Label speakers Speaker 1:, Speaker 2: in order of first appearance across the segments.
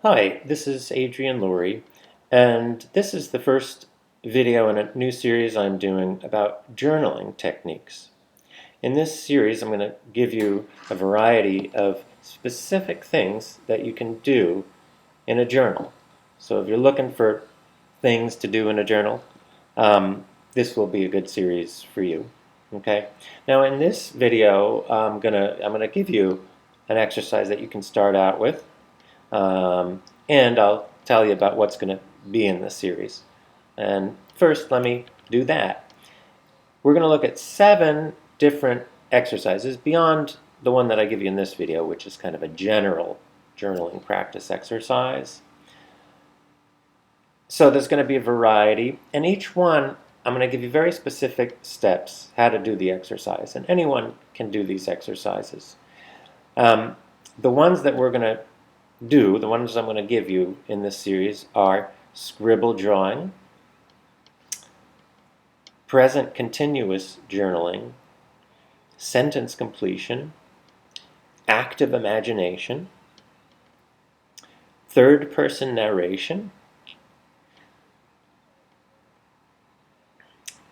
Speaker 1: Hi, this is Adrian Laurie, and this is the first video in a new series I'm doing about journaling techniques. In this series, I'm going to give you a variety of specific things that you can do in a journal. So if you're looking for things to do in a journal, this will be a good series for you. Okay. Now in this video, I'm gonna give you an exercise that you can start out with. And I'll tell you about what's going to be in this series. And first, let me do that. We're going to look at 7 different exercises beyond the one that I give you in this video, which is kind of a general journaling practice exercise. So there's going to be a variety, and each one I'm going to give you very specific steps how to do the exercise, and anyone can do these exercises. The ones that we're going to do, the ones I'm going to give you in this series are scribble drawing, present continuous journaling, sentence completion, active imagination, third person narration,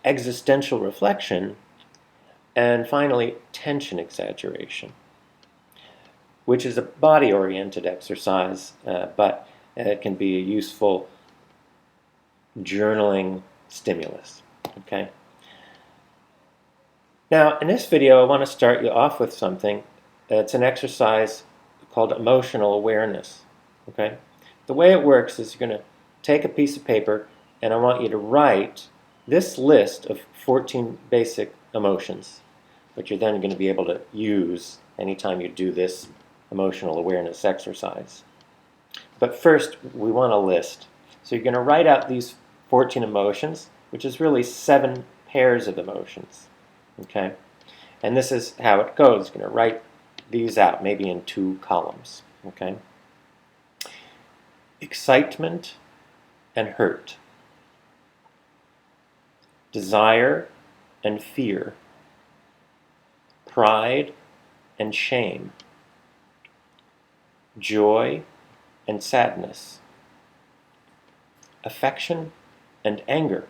Speaker 1: existential reflection, and finally tension exaggeration, which is a body-oriented exercise, but it can be a useful journaling stimulus. Okay. Now, in this video, I want to start you off with something. It's an exercise called emotional awareness. Okay. The way it works is you're going to take a piece of paper, and I want you to write this list of 14 basic emotions, which you're then going to be able to use anytime you do this emotional awareness exercise. But first, we want a list. So you're going to write out these 14 emotions, which is really 7 pairs of emotions. Okay? And this is how it goes. You're going to write these out, maybe in 2 columns. Okay? Excitement and hurt. Desire and fear. Pride and shame. Joy and sadness. Affection and anger.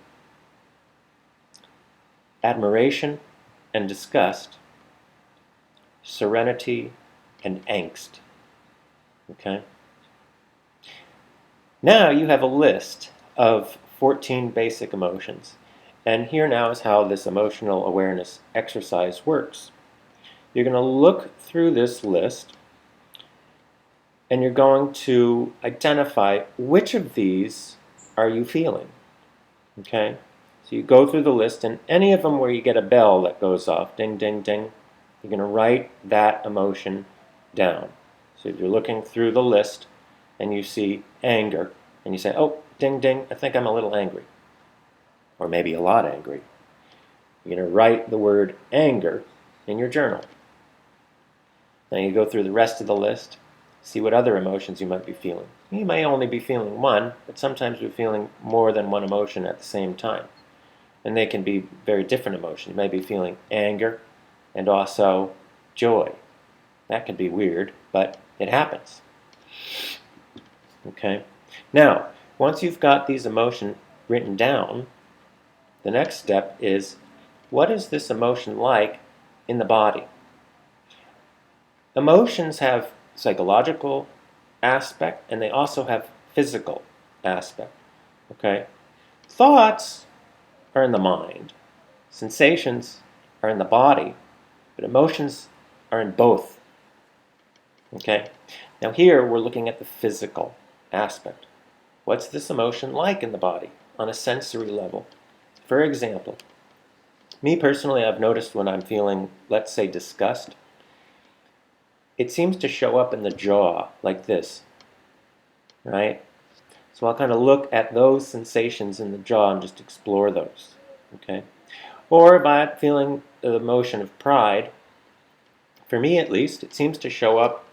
Speaker 1: Admiration and disgust. Serenity and angst. Okay? Now you have a list of 14 basic emotions. And here now is how this emotional awareness exercise works. You're going to look through this list, and you're going to identify which of these are you feeling. Okay? So you go through the list, and any of them where you get a bell that goes off, ding, ding, ding, you're going to write that emotion down. So if you're looking through the list and you see anger, and you say, oh, ding, ding, I think I'm a little angry. Or maybe a lot angry. You're going to write the word anger in your journal. Now you go through the rest of the list, see what other emotions you might be feeling. You may only be feeling one, but sometimes we're feeling more than one emotion at the same time. And they can be very different emotions. You may be feeling anger and also joy. That can be weird, but it happens. Okay? Now, once you've got these emotions written down, the next step is, what is this emotion like in the body? Emotions have psychological aspect, and they also have physical aspect. Okay? Thoughts are in the mind. Sensations are in the body, but emotions are in both. Okay? Now here we're looking at the physical aspect. What's this emotion like in the body on a sensory level? For example, me personally, I've noticed when I'm feeling, let's say, disgust, it seems to show up in the jaw like this, right? So I'll kind of look at those sensations in the jaw and just explore those, okay? Or if I'm feeling the emotion of pride, for me at least, it seems to show up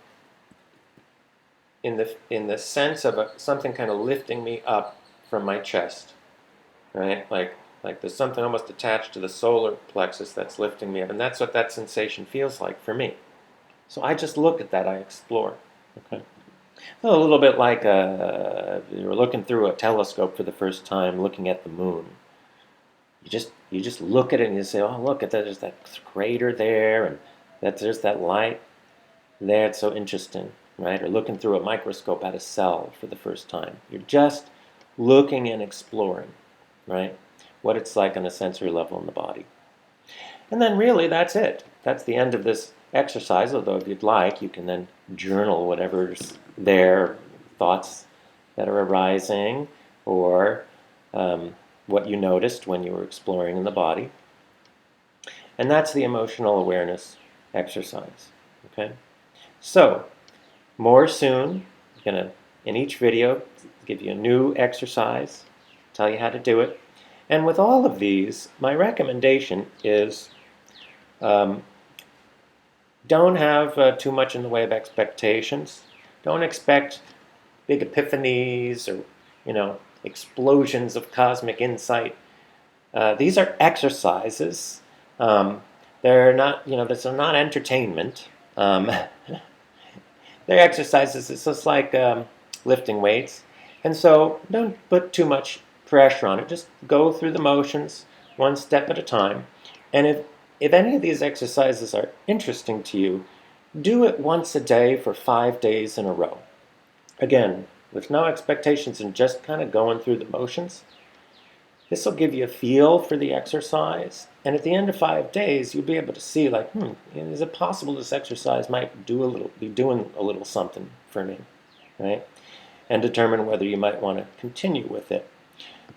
Speaker 1: in the sense of something kind of lifting me up from my chest, right? Like there's something almost attached to the solar plexus that's lifting me up, and that's what that sensation feels like for me. So I just look at that, I explore. Okay. A little bit like you're looking through a telescope for the first time, looking at the moon. You just look at it and you say, "Oh, look at that! There's that crater there, and there's that light there. It's so interesting, right?" Or looking through a microscope at a cell for the first time. You're just looking and exploring, right? What it's like on a sensory level in the body. And then really that's it. That's the end of this exercise, although if you'd like, you can then journal whatever's there, thoughts that are arising, or what you noticed when you were exploring in the body. And that's the emotional awareness exercise. Okay? So, more soon. I'm going to, in each video, give you a new exercise, tell you how to do it. And with all of these, my recommendation is don't have too much in the way of expectations. Don't expect big epiphanies or, explosions of cosmic insight. These are exercises. They're not, these are not entertainment. They're exercises. It's just like lifting weights. And so don't put too much pressure on it. Just go through the motions one step at a time. And if any of these exercises are interesting to you, do it once a day for 5 days in a row. Again, with no expectations and just kind of going through the motions. This will give you a feel for the exercise. And at the end of 5 days, you'll be able to see, like, is it possible this exercise might be doing a little something for me, right? And determine whether you might want to continue with it.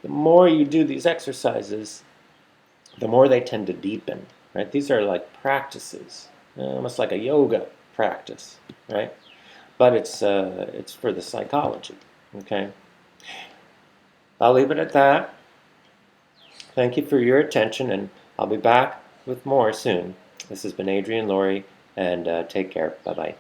Speaker 1: The more you do these exercises, the more they tend to deepen, right? These are like practices, almost like a yoga practice, right? But it's for the psychology, okay? I'll leave it at that. Thank you for your attention, and I'll be back with more soon. This has been Adrian Laurie, and take care. Bye-bye.